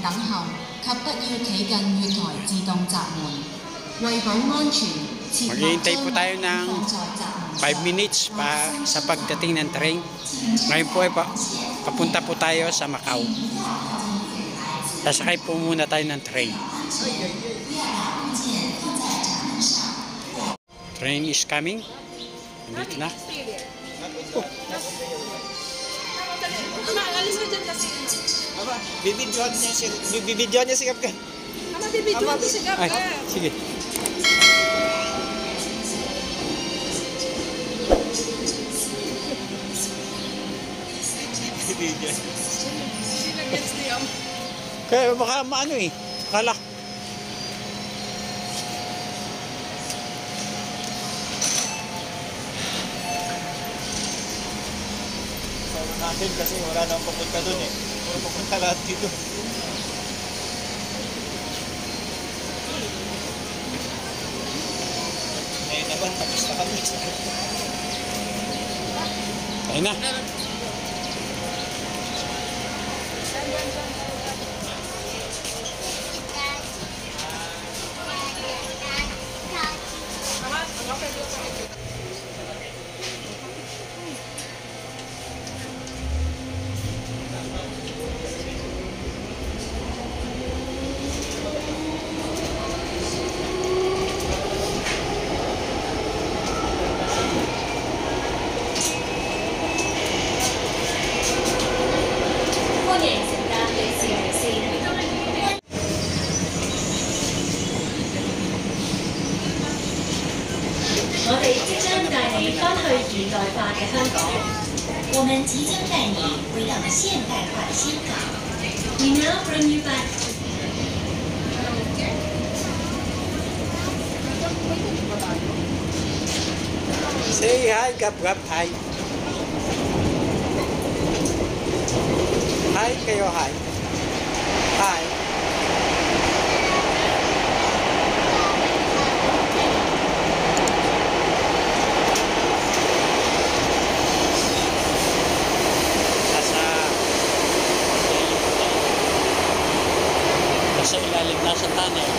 等候，及不要企近月台自動閘門。為保安全，切勿將物品放在閘門上。 5 minutes pa sa pagdating ng train. Ngayon po ay papunta po tayo sa Macau. Sasakay po muna tayo ng train. Train is coming. Nandito na. Alis ka dyan kasi. Bibidyoan niya sigap ka. Ama, bibidyoan niya sigap ka. Sige. Kaya baka maano eh. Kala. Natin kasi wala nang papunta dun eh. Puro papunta lahat dito. Ngayon naman, tapos na kami. Ayun na.我们即将带你回到现代化的香港。We now bring you back. Say hi, Gap Gap, hi. Hi kayo, hi. Hi. Sa ilalim na sa tunnel.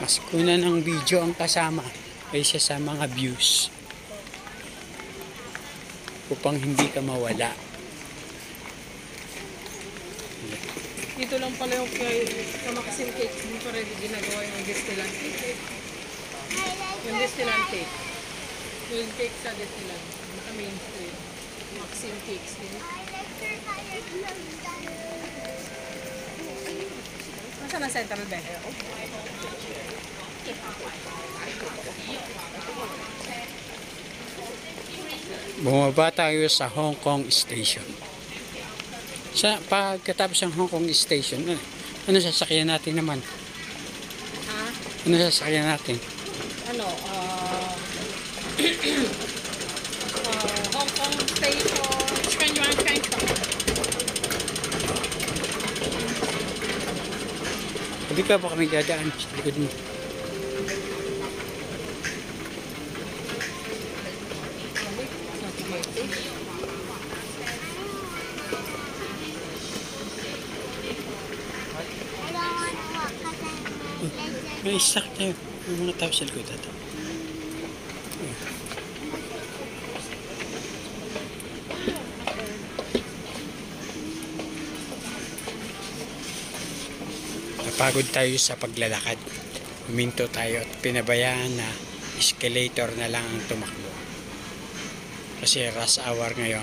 Mas kuna ng video ang kasama kaysa sa mga views upang hindi ka mawala. Dito lang pala yung Kamaksin cake. Dito rin ginagawa yung distillant cake. Yung distillant cake. Yung cake sa distillant. Main street. Maxim cakes din. Nasaan ang Central Bank? Bumaba tayo sa Hong Kong Station. Sa pagkatapos ng Hong Kong Station, ano sasakyan natin naman? Ha? Ano sasakyan natin? Ano? Hong Kong Station. Chuan Train. Hindi ka ba kami dadaan sa likod mo? May stock tayo. May mga tao sa likod ito. Napagod tayo sa paglalakad. Huminto tayo at pinabayaan na escalator na lang ang tumakbo. Kasi rush hour ngayon.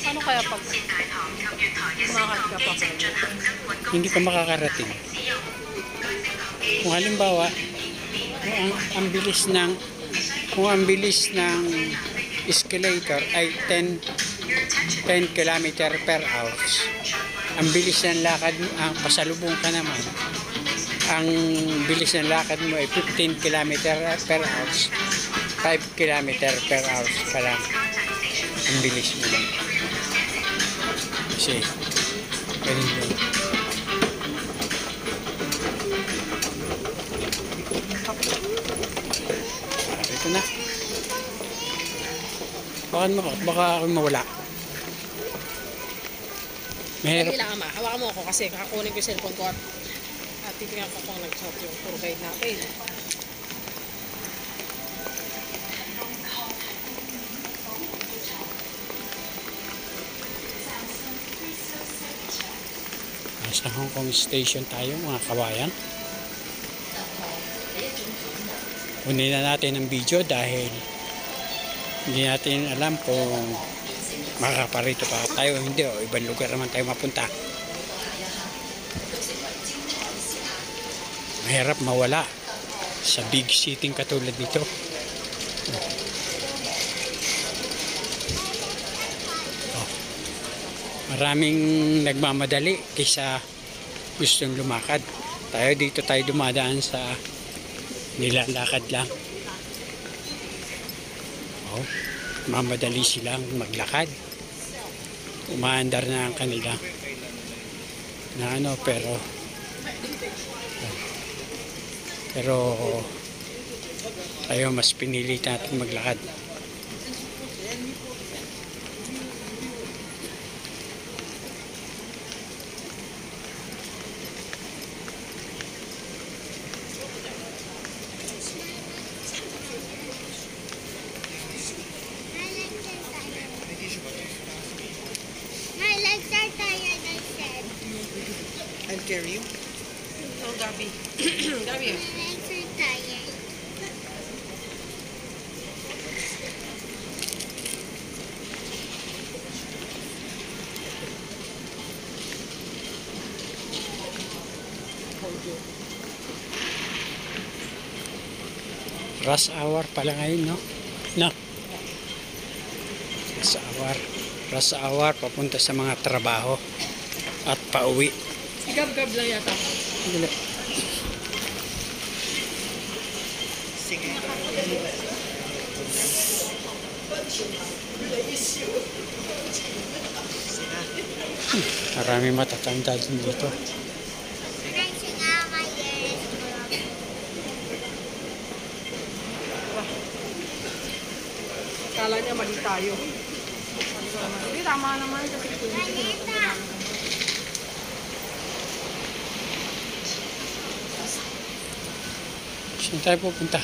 Ano kaya pag umakad ka pa? Hindi ka makakarating. Kung halimbawa, kung ang bilis ng escalator ay 10 km per hour. Ang bilis ng lakad mo, ang pasalubong ka naman, ang bilis ng lakad mo ay 15 km per hour. 5 km per hour pa lang. Ang bilis mo lang. Kasi, ganun yun. Ito na. Baka ako mawala. Mahirap. Kailangan hawakan mo ako kasi kakakunin ko yung cellphone ko at titingnan ko kung nag-shop yung tour guide natin. Nasa Hong Kong Station tayo mga kabayan. Kunin na natin ang video dahil hindi natin alam kung makaparito pa tayo o hindi o ibang lugar naman tayo mapunta. Mahirap mawala sa big city katulad nito. Maraming nagmamadali kaysa gustong lumakad. Dito tayo dumadaan sa nilalakad lang. Mamadali silang maglakad. Umaandar na ang kanila na pero tayo mas pinili natin maglakad. My legs are tired, I said. I'll carry you. Oh, Gabi. Gabi. My legs are tired. Rush hour pala ngayon, no? No. Rush hour papunta sa mga trabaho at pauwi. Si Gab-Gab lang yata. Sige. Marami matatanda din dito. Stretching out my ears. Kala niya mali tayo. Hindi, tama naman kasi Manita! Saan tayo pupunta?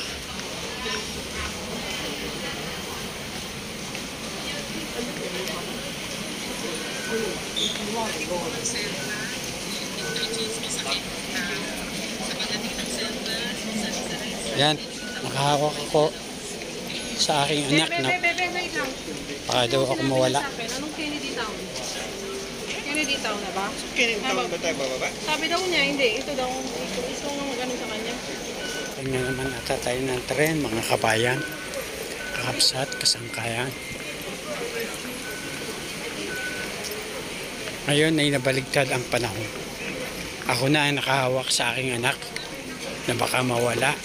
Yan, nakahawak ako sa aking anak na Bebe, wait lang. baka daw ako mawala. Anong Kennedy Town? Kennedy Town na ba? Kinintawag ba tayo bababa? Sabi daw niya, hindi. Ito daw, ito ang mag-ano sa kanya. Tingnan naman ata tayo ng tren, mga kabayan, kakapsat, kasangkayan. Ngayon ay nabaligtad ang panahon. Ako na ang nakahawak sa aking anak na baka mawala.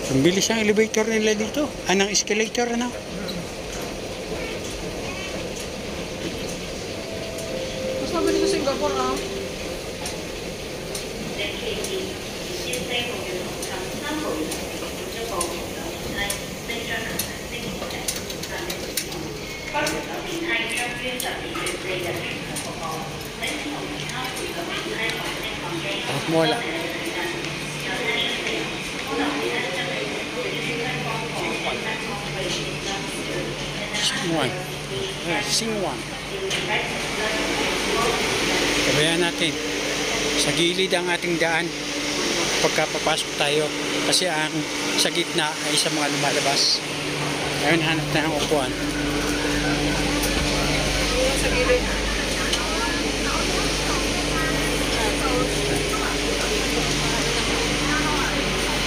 Ang bilis ang elevator nila dito. Anong escalator, ano? Mas mabilis sa Singapore, ah. Wala. Singwan. Singwan. Kabayan natin. Sa gilid ang ating daan pagkapapasok tayo. Kasi ang sa gitna ay sa mga lumalabas. Ngayon hanap na ng upuan. Sa gilid.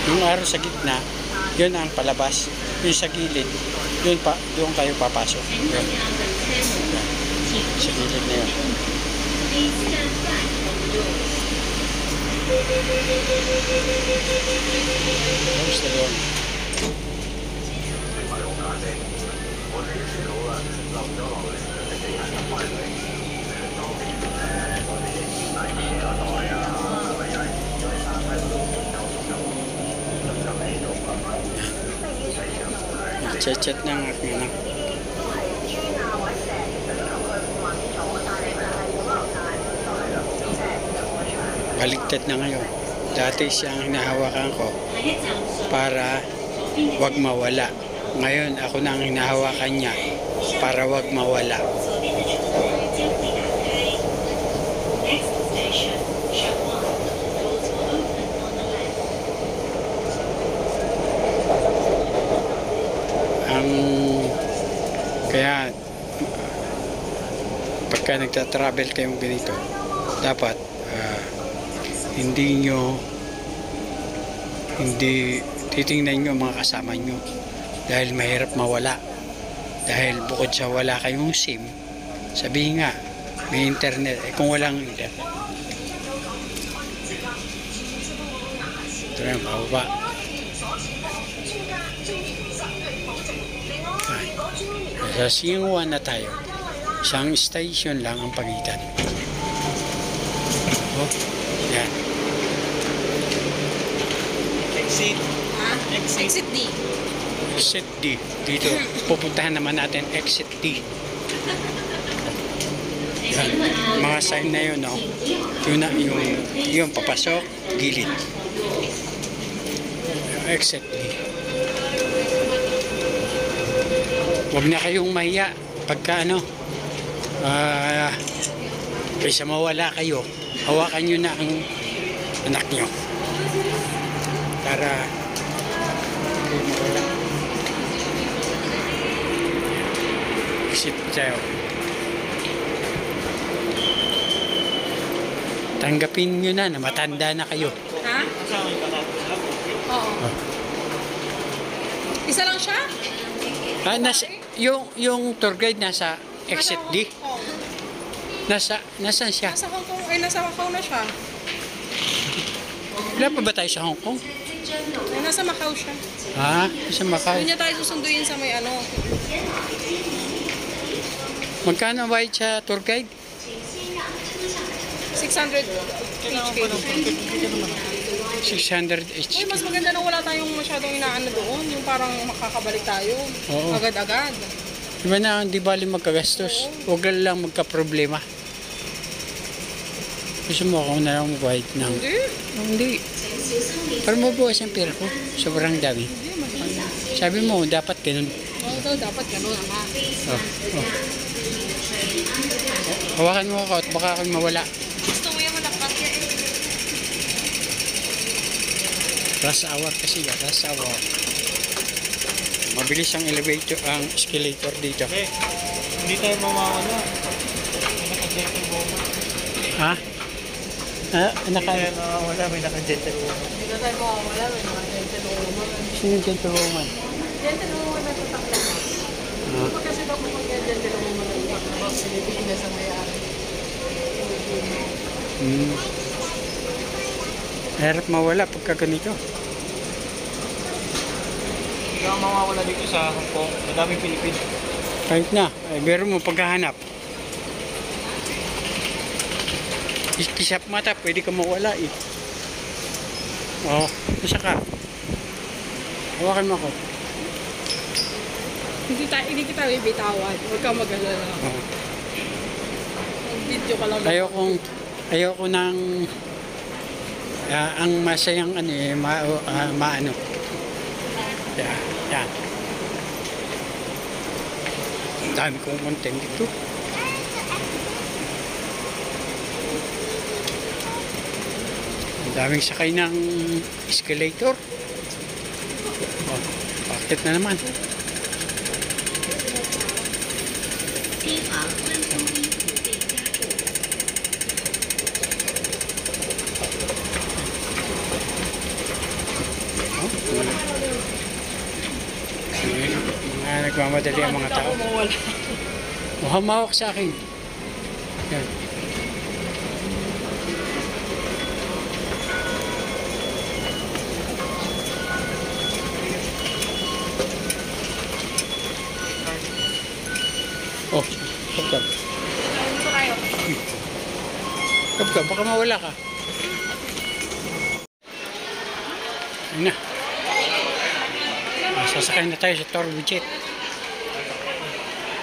Yung araw sa gitna, yun ang palabas. Yung sa gilid, doon kayo papasok. Yun. Yan. Sa gilid na yun. Tapos na yun. Chat-chat ng aking anak. Baligtad na ngayon. Dati siyang hinahawakan ko para wag mawala. Ngayon ako na ang hinahawakan niya para wag mawala. Kaya pagka nagta-travel kayong ganito, dapat hindi titingnan nyo mga kasama nyo dahil mahirap mawala. Dahil bukod sa wala kayong SIM, sabihin nga may internet, kung walang internet, ito na yung pababa. Sa Singwan na tayo. Isang station lang ang pagitan. Oh, yan. Exit. Exit D. Exit D. Dito, pupuntahan naman natin exit D. Yan. Mga sign na yun, no? Yung papasok, gilid. Exit D. Huwag na kayong mahiya pagka kaysa mawala kayo, hawakan nyo na ang anak nyo para mawala. Isip tayo. Tanggapin nyo na matanda na kayo. Ha? Oo. Isa lang siya? Yung tour guide nasa exit D. Nasaan siya? Nasa Hong Kong. Ay, nasa Macau na siya. Wala pa ba tayo sa Hong Kong? Ay, nasa Macau siya. Sa Macau. Hindi niya tayo susunduin sa may ano. Magkano bayad sa tour guide? 600 600 Uy, HK. mas maganda na wala tayong masyadong inaano doon. Yung parang makakabalik tayo. Oo. Agad-agad. Diba na, hindi bali magkagastos. Huwag lang magka-problema. Gusto mo ako na lang mag-wide ng... Hindi. Hindi. Para mabukas ang pera ko. Sobrang dami. Sabi mo, dapat ganun. Oo, dapat gano'n. Hawakan mo ako at baka ako mawala. Gusto mo yung malakpat yan. Rush hour kasi ba? Rush hour. Mabilis ang elevator, ang escalator dito. Okay. Hindi tayo mamawala. Naka-gentle woman. Ha? Hindi tayo mamawala. May naka-gentle woman. Hindi na tayo mawawala. May mga gentlewoman. Sino yung gentlewoman? Gentlewoman na tataklan. Kapag kasi daw kung gentlewoman na tataklan, sinibigin na sa may-ari. Hirap mawala pagka ganito. Kaya mawawala dito sa Hong Kong, madaming Pilipino. Kahit na, ay meron mo paghahanap. Kisap mata, pwede ka mawala eh. Oo, nasa ka. Hawakan mo ako. Hindi kita bibitawan. Huwag kang mag-alala. Oo. Mag-video ka lang. Ayoko ng ang masayang ano eh, maano. Yan. Ang dami kong content dito. Ang daming sakay ng escalator. Oh, bakit na naman? 机房温度因素被加固。 Mga nagmamadali ang mga tao. Humawak sa akin. Yan. Oh, kabgab. Kabgab, baka mawala ka. Ayun na. Sasakay na tayo sa Turbojet.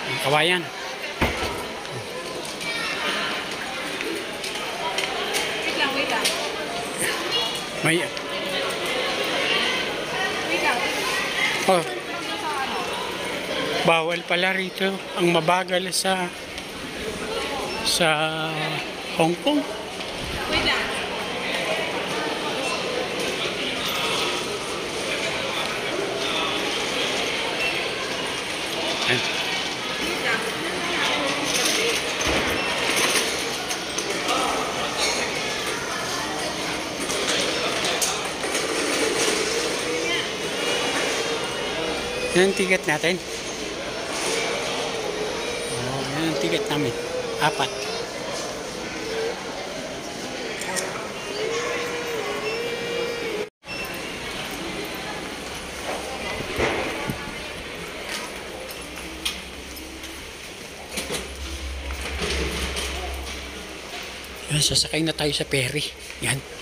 Ang kawayan. Wait lang. May... Oh. Bawal pala rito ang mabagal sa Hong Kong. Wait lang. Ayan. Yan ang ticket natin. Oh, yan ang ticket namin. 4. Yan, sasakay na tayo sa ferry. Yan.